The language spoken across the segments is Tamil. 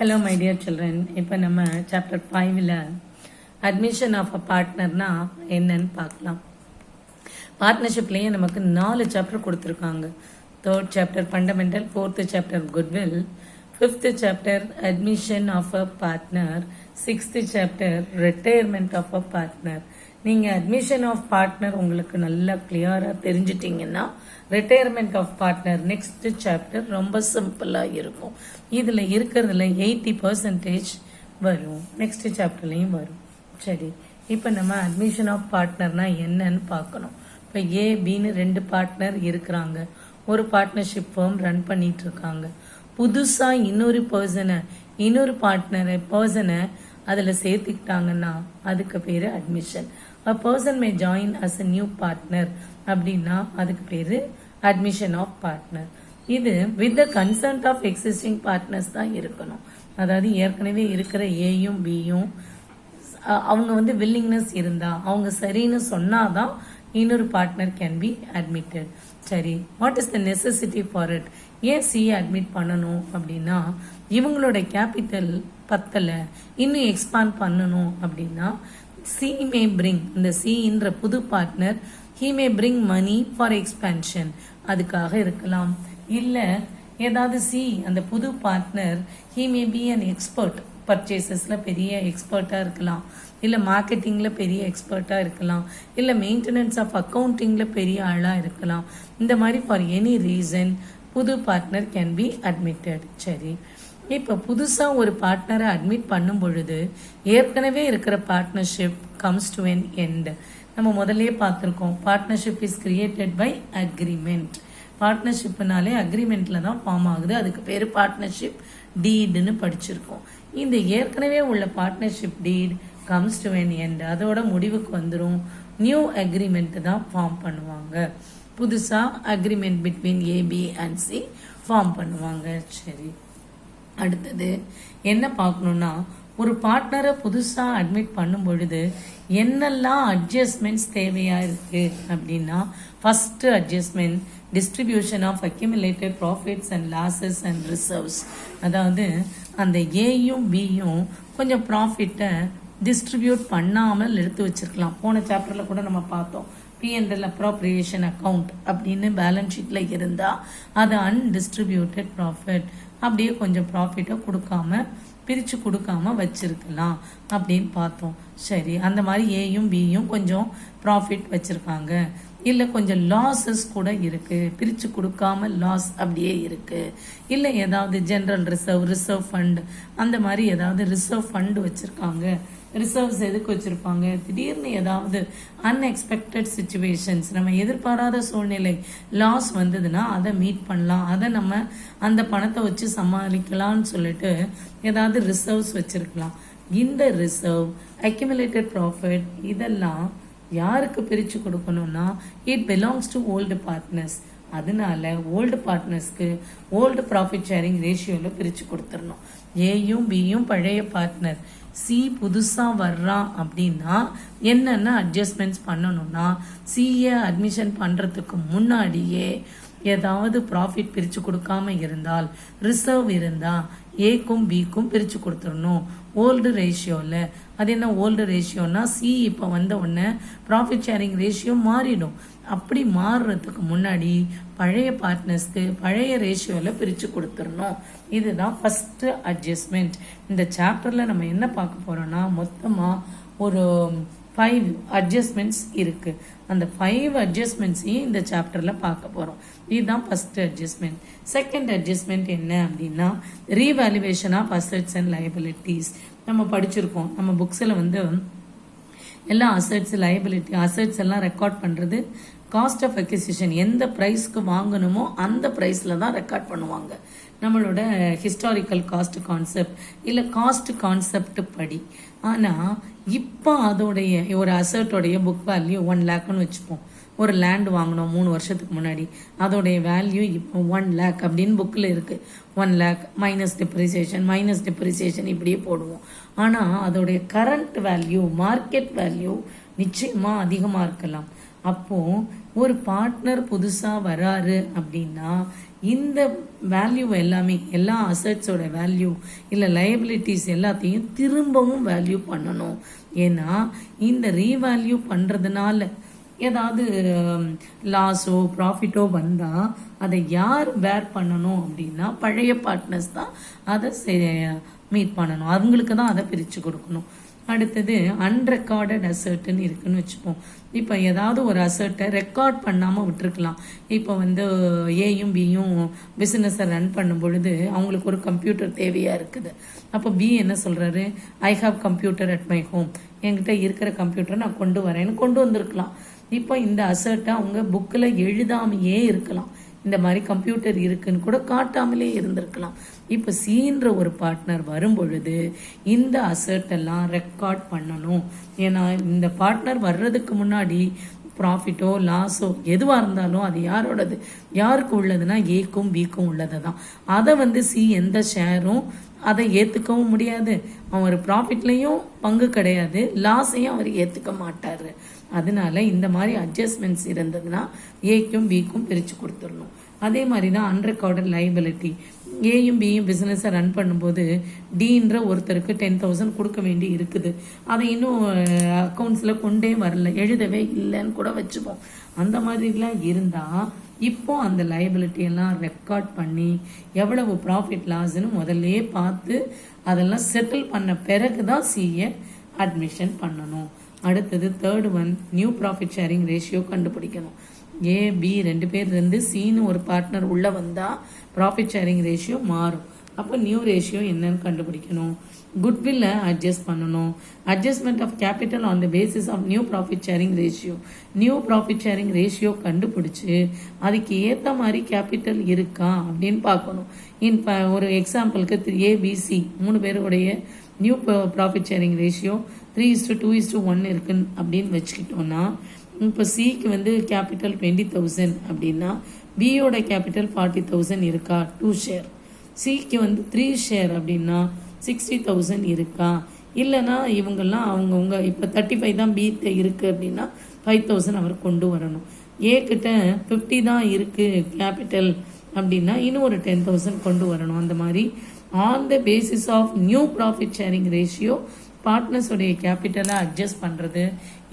Hello my dear children. இப்போ நம்ம சாப்டர் 5ல் அட்மிஷன் ஆஃப் அ பார்ட்னர்னா என்னன்னு பார்க்கலாம். பார்ட்னர்ஷிப்லேயே நமக்கு 4 சாப்டர் கொடுத்துருக்காங்க. 3rd chapter fundamental, 4th chapter goodwill, 5th chapter admission of a partner, 6th chapter retirement of a partner. நீங்கள் அட்மிஷன் ஆஃப் பார்ட்னர் உங்களுக்கு நல்லா கிளியராக தெரிஞ்சிட்டிங்கன்னா retirement of partner next chapter ரொம்ப சிம்பிளாக இருக்கும். இதில் இருக்கிறதுல 80% வரும், நெக்ஸ்ட் சாப்டர்லையும் வரும். சரி, இப்போ நம்ம அட்மிஷன் ஆஃப் பார்ட்னர்னா என்னன்னு பார்க்கணும். இப்போ ஏபின்னு 2 பார்ட்னர் இருக்கிறாங்க. ஒரு பார்ட்னர்ஷிப் ஃபர்ம் ரன் பண்ணிட்டு இருக்காங்க. புதுசாக இன்னொரு பர்சனை அதில் சேர்த்துக்கிட்டாங்கன்னா அதுக்கு பேர் admission. A person may join as a new partner அப்படின்னா அதுக்கு பேரு அட்மிஷன் ஆஃப் பார்ட்னர். இது with the consent of existing partners தான் இருக்கணும். அதாவது ஏற்கனவே இருக்கிற ஏயும் பியும் அவங்க வில்லிங்னஸ் இருந்தா, அவங்க சரின்னு சொன்னாதான் இன்னொரு பார்ட்னர் கேன் பி அட்மிட்டட். சரி, what is the necessity for it? ஏன் சி அட்மிட் பண்ணணும் அப்படின்னா, இவங்களோட கேபிட்டல் பத்தலை, இன்னும் எக்ஸ்பாண்ட் பண்ணணும் அப்படின்னா சி மே பிரிங், இந்த சின்ற புது partner he may bring money for expansion, அதுக்காக இருக்கலாம். இல்லை ஏதாவது சி அந்த புது partner he may be an expert, பர்ச்சேசஸில் பெரிய எக்ஸ்பர்ட்டாக இருக்கலாம், இல்லை மார்க்கெட்டிங்கில் பெரிய எக்ஸ்பர்ட்டாக இருக்கலாம், இல்லை மெயின்டெனன்ஸ் ஆஃப் அக்கௌண்டிங்கில் பெரிய ஆளாக இருக்கலாம். இந்த மாதிரி ஃபார் எனி ரீசன் புது பார்ட்னர் கேன் பி அட்மிட்டட். சரி, இப்போ புதுசாக ஒரு பார்ட்னரை அட்மிட் பண்ணும் பொழுது ஏற்கனவே இருக்கிற partnership comes to an end. நம்ம முதல்ல பார்த்துருக்கோம், partnership is created by agreement. பார்ட்னர்ஷிப்னாலே அக்ரிமெண்ட்டில் தான் ஃபார்ம் ஆகுது. அதுக்கு பேர் பார்ட்னர்ஷிப் டீடுன்னு படிச்சிருக்கோம். இந்த ஏற்கனவே உள்ள partnership deed comes to an end, அதோட முடிவுக்கு வந்துடும். நியூ அக்ரிமெண்ட் தான் ஃபார்ம் பண்ணுவாங்க. புதுசாக agreement between A B and C form பண்ணுவாங்க. சரி, அடுத்தது என்ன பார்க்கணும்னா, ஒரு பார்ட்னரை புதுசாக அட்மிட் பண்ணும் பொழுது என்னெல்லாம் அட்ஜஸ்ட்மெண்ட்ஸ் தேவையா இருக்கு அப்படின்னா, first adjustment distribution of accumulated profits and losses and reserves. அதாவது அந்த ஏயும் பியும் கொஞ்சம் ப்ராஃபிட்டை டிஸ்ட்ரிபியூட் பண்ணாமல் எடுத்து வச்சிருக்கலாம். போன சாப்டர்ல கூட நம்ம பார்த்தோம், P&L அப்ராப்ரியேஷன் அக்கௌண்ட் அப்படின்னு பேலன்ஸ் ஷீட்டில் இருந்தால் அது அன்டிஸ்ட்ரிபியூட்டட் ப்ராஃபிட், அப்படியே கொஞ்சம் ப்ராஃபிட்டை பிரித்து கொடுக்காம வச்சிருக்கலாம் அப்படின்னு பார்த்தோம். சரி, அந்த மாதிரி ஏயும் பியும் கொஞ்சம் ப்ராஃபிட் வச்சிருக்காங்க, இல்லை கொஞ்சம் லாஸஸ் கூட இருக்கு, பிரித்து கொடுக்காம லாஸ் அப்படியே இருக்கு, இல்லை ஏதாவது ஜென்ரல் ரிசர்வ் ஃபண்ட் அந்த மாதிரி ஏதாவது ரிசர்வ் ஃபண்ட் வச்சிருக்காங்க. ரிசர்வ்ஸ் எதுக்கு வச்சிருப்பாங்க? திடீர்னு ஏதாவது அன்எக்ஸ்பெக்டட் சுச்சுவேஷன்ஸ், நம்ம எதிர்பாராத சூழ்நிலை லாஸ் வந்ததுன்னா அதை மீட் பண்ணலாம், அதை நம்ம அந்த பணத்தை வச்சு சமாளிக்கலாம்னு சொல்லிட்டு ஏதாவது ரிசர்வ்ஸ் வச்சிருக்கலாம். இந்த ரிசர்வ் அக்யூமுலேட்டட் ப்ராஃபிட் இதெல்லாம் யாருக்கு பிரித்து கொடுக்கணும்னா, it belongs to old partners. அதனால ஓல்டு பார்ட்னர்ஸ்க்கு ஓல்டு ப்ராஃபிட் ஷேரிங் ரேஷியோவில் பிரித்து கொடுத்துடணும். ஏயும் பியும் பழைய பார்ட்னர், சி புதுசாக வர்றான் அப்படின்னா என்னென்ன அட்ஜஸ்ட்மெண்ட்ஸ் பண்ணணும்னா, சிஏ அட்மிஷன் பண்ணுறதுக்கு முன்னாடியே ஏதாவது ப்ராஃபிட் பிரித்து கொடுக்காம இருந்தால், ரிசர்வ் இருந்தால் ஏக்கும் பிக்கும் பிரித்து கொடுத்துடணும் ஓல்டு ரேஷியோவில். அது என்ன ஓல்டு ரேஷியோனா, சி இப்போ வந்த உடனே ப்ராஃபிட் ஷேரிங் ரேஷியோ மாறிடும். அப்படி மாறுறதுக்கு முன்னாடி பழைய பார்ட்னர்ஸ்க்கு பழைய ரேஷியோவில் பிரித்து கொடுத்துடணும். இதுதான் ஃபஸ்ட்டு அட்ஜஸ்ட்மெண்ட். இந்த சாப்டரில் நம்ம என்ன பார்க்க போகிறோம்னா, மொத்தமாக ஒரு 5 அட்ஜஸ்ட்மெண்ட்ஸ் இருக்குது. அந்த 5 அட்ஜஸ்ட்மெண்ட்ஸையும் இந்த சாப்டரில் பார்க்க போகிறோம். இதுதான் ஃபர்ஸ்ட் அட்ஜஸ்ட்மெண்ட். செகண்ட் அட்ஜஸ்ட்மெண்ட் என்ன அப்படின்னா, revaluation of assets and liabilities. நம்ம படிச்சிருக்கோம், நம்ம புக்ஸில் எல்லா அசெட்ஸ் லைபிலிட்டி அசெட்ஸ் எல்லாம் ரெக்கார்ட் பண்ணுறது காஸ்ட் ஆஃப் அக்விசிஷன், எந்த ப்ரைஸ்க்கு வாங்கணுமோ அந்த ப்ரைஸில் தான் ரெக்கார்ட் பண்ணுவாங்க. நம்மளோட ஹிஸ்டாரிக்கல் காஸ்ட் கான்செப்ட் இல்லை காஸ்ட் கான்செப்ட் படி. ஆனால் இப்போ அதோடைய ஒரு அசெட்டோடைய புக் வேல்யூ 1 லேக்னு வச்சுப்போம். ஒரு லேண்ட் வாங்கினோம் 3 வருஷத்துக்கு முன்னாடி, அதோடைய வேல்யூ இப்போ 1 லேக் அப்படின்னு புக்கில் இருக்குது. 1 லேக் மைனஸ் டிப்ரிசியேஷன் இப்படியே போடுவோம். ஆனால் அதோடைய கரண்ட் வேல்யூ, மார்க்கெட் வேல்யூ நிச்சயமாக அதிகமாக இருக்கலாம். அப்போது ஒரு பார்ட்னர் புதுசாக வராரு அப்படின்னா இந்த வேல்யூ எல்லாமே எல்லா அசட்ஸோட வேல்யூ இல்லை லைபிலிட்டிஸ் எல்லாத்தையும் திரும்பவும் வேல்யூ பண்ணணும். ஏன்னா இந்த ரீவேல்யூ பண்ணுறதுனால ஏதாவது லாஸோ ப்ராஃபிட்டோ வந்தால் அதை யார் பேர் பண்ணணும் அப்படின்னா பழைய பார்ட்னர்ஸ் தான் அதை மீட் பண்ணணும். அவங்களுக்கு தான் அதை பிரித்து கொடுக்கணும். அடுத்தது அன்ரெக்கார்டட் அசர்ட்னு இருக்குன்னு வச்சுப்போம். இப்போ ஏதாவது ஒரு அசர்ட்டை ரெக்கார்ட் பண்ணாமல் விட்டுருக்கலாம். இப்போ ஏயும் பியும் பிஸ்னஸை ரன் பண்ணும் பொழுது அவங்களுக்கு ஒரு கம்ப்யூட்டர் தேவையாக இருக்குது. அப்போ பி என்ன சொல்கிறாரு, I have computer at my home, என்கிட்ட இருக்கிற கம்ப்யூட்டரை நான் கொண்டு வரேன்னு கொண்டு வந்திருக்கலாம். இப்போ இந்த அசர்ட்டை அவங்க புக்கில் எழுதாமையே இருக்கலாம். இந்த மாதிரி கம்ப்யூட்டர் இருக்குன்னு கூட காட்டாமலே இருந்திருக்கலாம். இப்போ சீன்ற ஒரு பார்ட்னர் வரும் பொழுது இந்த அசர்ட் எல்லாம் ரெக்கார்ட் பண்ணணும். ஏன்னா இந்த பார்ட்னர் வர்றதுக்கு முன்னாடி ப்ராஃபிட்டோ லாஸோ எதுவாக இருந்தாலும் அது யாரோடது, யாருக்கு உள்ளதுன்னா ஏக்கும் பிக்கும் உள்ளது தான். அதை சி எந்த ஷேரும் அதை ஏற்றுக்கவும் முடியாது. அவர் ப்ராஃபிட்லேயும் பங்கு கிடையாது, லாஸையும் அவர் ஏற்றுக்க மாட்டார். அதனால இந்த மாதிரி அட்ஜஸ்ட்மெண்ட்ஸ் இருந்ததுன்னா ஏக்கும் பிக்கும் பிரித்து கொடுத்துடணும். அதே மாதிரி தான் அன்ரெக்கார்டட் லைபிலிட்டி. ஏயும் பியும் பிஸ்னஸை ரன் பண்ணும்போது டீன்ற ஒருத்தருக்கு 10,000 கொடுக்க வேண்டி இருக்குது. அதை இன்னும் அக்கௌண்ட்ஸில் கொண்டே வரல, எழுதவே இல்லைன்னு கூட வச்சுப்போம். அந்த மாதிரிலாம் இருந்தால் இப்போ அந்த லைபிலிட்டி எல்லாம் ரெக்கார்ட் பண்ணி எவ்வளவு ப்ராஃபிட் லாஸ்ன்னு முதல்ல பார்த்து அதெல்லாம் செட்டில் பண்ண பிறகு தான் சிஏ அட்மிஷன் பண்ணணும். அடுத்தது third one, new profit sharing ratio கண்டுபிடிக்கணும். ஏ பி 2 பேர் இருந்து சின்னு ஒரு பார்ட்னர் உள்ள வந்தால் ப்ராஃபிட் ஷேரிங் ரேஷியோ மாறும். அப்போ நியூ ரேஷியோ என்னன்னு கண்டுபிடிக்கணும். குட்வில்லை அட்ஜஸ்ட் பண்ணணும். Adjustment of capital on the basis of new profit sharing ratio. New profit sharing ratio கண்டுபிடிச்சு அதுக்கு ஏற்ற மாதிரி கேபிட்டல் இருக்கா அப்படின்னு பார்க்கணும். இப்போ ஒரு எக்ஸாம்பிளுக்கு ஏபிசி 3 பேருடைய நியூ ப்ராஃபிட் ஷேரிங் ரேஷியோ 3:2:1 இருக்குன்னு அப்படின்னு வச்சுக்கிட்டோன்னா, இப்போ சிக்கு கேபிட்டல் 20,000 அப்படின்னா பியோட கேபிட்டல் 40,000 இருக்கா, 2 ஷேர். சிக்கு 3 ஷேர் அப்படின்னா 60,000 இருக்கா, இல்லைன்னா இவங்கெல்லாம் அவங்கவுங்க இப்போ 35 தான் பி இருக்குது அப்படின்னா 5,000 அவர் கொண்டு வரணும். ஏ கிட்ட 50 தான் இருக்குது கேபிட்டல் அப்படின்னா இன்னும் ஒரு 10,000 கொண்டு வரணும். அந்த மாதிரி on the basis of new profit sharing ratio பார்ட்னர்ஸோடைய கேபிட்டலை அட்ஜஸ்ட் பண்ணுறது.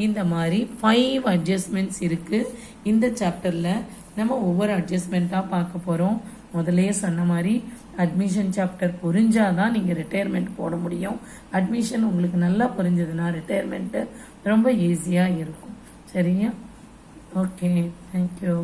இந்த மாதிரி 5 அட்ஜஸ்ட்மெண்ட்ஸ் இருக்குது. இந்த சாப்டரில் நம்ம ஒவ்வொரு அட்ஜஸ்ட்மெண்ட்டாக பார்க்க போகிறோம். முதலே சொன்ன மாதிரி அட்மிஷன் சாப்டர் புரிஞ்சாதான் நீங்கள் ரிட்டையர்மெண்ட் போட முடியும். அட்மிஷன் உங்களுக்கு நல்லா புரிஞ்சதுன்னா ரிட்டையர்மெண்ட்டு ரொம்ப ஈஸியாக இருக்கும். சரியா? Okay, thank you.